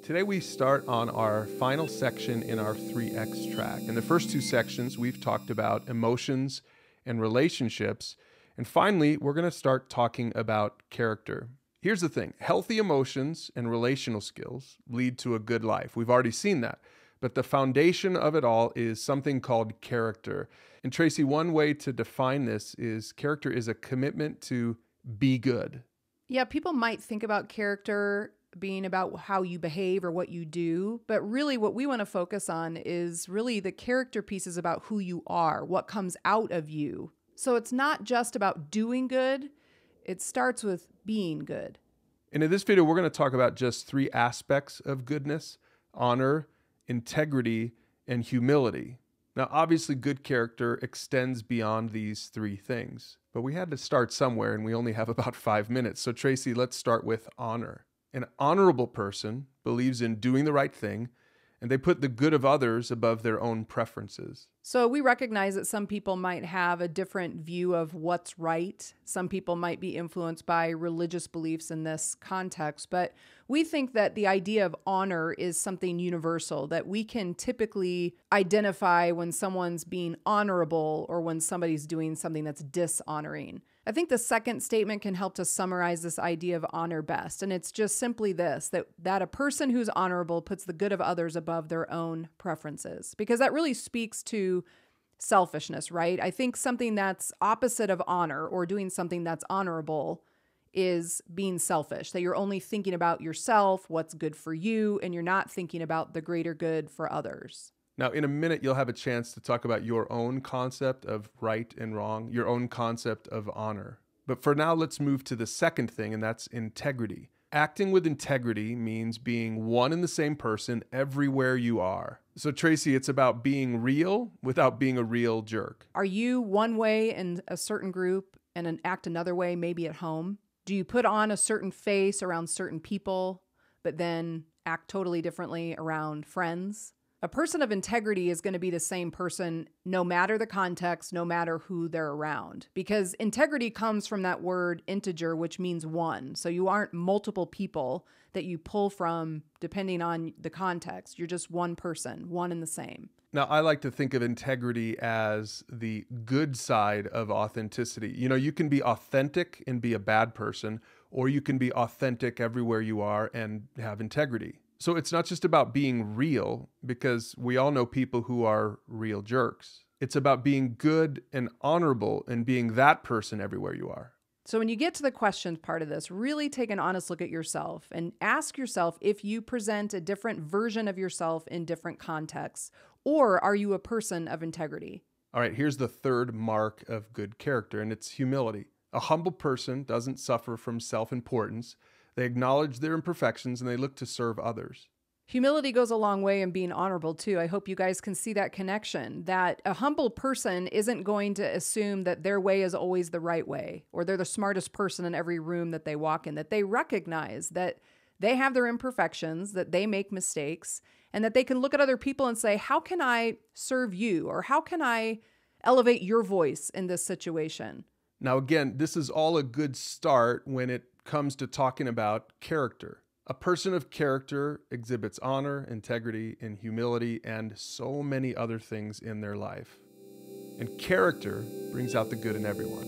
Today we start on our final section in our 3X track. In the first two sections, we've talked about emotions and relationships. And finally, we're going to start talking about character. Here's the thing. Healthy emotions and relational skills lead to a good life. We've already seen that. But the foundation of it all is something called character. And Tracy, one way to define this is character is a commitment to be good. Yeah, people might think about character being about how you behave or what you do, but really what we want to focus on is really the character piece is about who you are, what comes out of you. So it's not just about doing good, it starts with being good. And in this video, we're going to talk about just three aspects of goodness: honor, integrity, and humility. Now, obviously, good character extends beyond these three things, but we had to start somewhere and we only have about 5 minutes. So Tracy, let's start with honor. An honorable person believes in doing the right thing, and they put the good of others above their own preferences. So we recognize that some people might have a different view of what's right. Some people might be influenced by religious beliefs in this context, but we think that the idea of honor is something universal, that we can typically identify when someone's being honorable or when somebody's doing something that's dishonoring. I think the second statement can help to summarize this idea of honor best. And it's just simply this, that a person who's honorable puts the good of others above their own preferences, because that really speaks to selfishness, right? I think something that's opposite of honor or doing something that's honorable is being selfish, that you're only thinking about yourself, what's good for you, and you're not thinking about the greater good for others. Now, in a minute, you'll have a chance to talk about your own concept of right and wrong, your own concept of honor. But for now, let's move to the second thing, and that's integrity. Acting with integrity means being one and the same person everywhere you are. So Tracy, it's about being real without being a real jerk. Are you one way in a certain group and act another way, maybe at home? Do you put on a certain face around certain people, but then act totally differently around friends? A person of integrity is going to be the same person no matter the context, no matter who they're around. Because integrity comes from that word integer, which means one. So you aren't multiple people that you pull from depending on the context. You're just one person, one and the same. Now, I like to think of integrity as the good side of authenticity. You know, you can be authentic and be a bad person, or you can be authentic everywhere you are and have integrity. So it's not just about being real, because we all know people who are real jerks. It's about being good and honorable and being that person everywhere you are. So when you get to the questions part of this, really take an honest look at yourself and ask yourself if you present a different version of yourself in different contexts, or are you a person of integrity? All right, here's the third mark of good character, and it's humility. A humble person doesn't suffer from self-importance. They acknowledge their imperfections and they look to serve others. Humility goes a long way in being honorable too. I hope you guys can see that connection, that a humble person isn't going to assume that their way is always the right way, or they're the smartest person in every room that they walk in, that they recognize that they have their imperfections, that they make mistakes, and that they can look at other people and say, how can I serve you? Or how can I elevate your voice in this situation? Now, again, this is all a good start when it comes to talking about character. A person of character exhibits honor, integrity, and humility, and so many other things in their life. And character brings out the good in everyone.